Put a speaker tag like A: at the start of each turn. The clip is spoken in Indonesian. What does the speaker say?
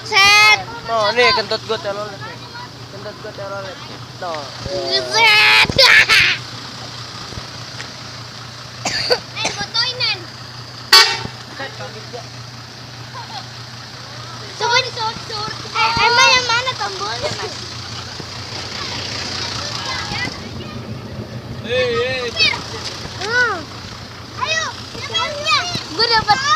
A: Set.
B: Oh, nih kentut gue telolet. Kentut gue telolet. Tuh.
A: Set. Nen, fotoin Nen. Coba disur. Emang yang mana tombolnya, Mas? Ayo, siapa? Gue dapat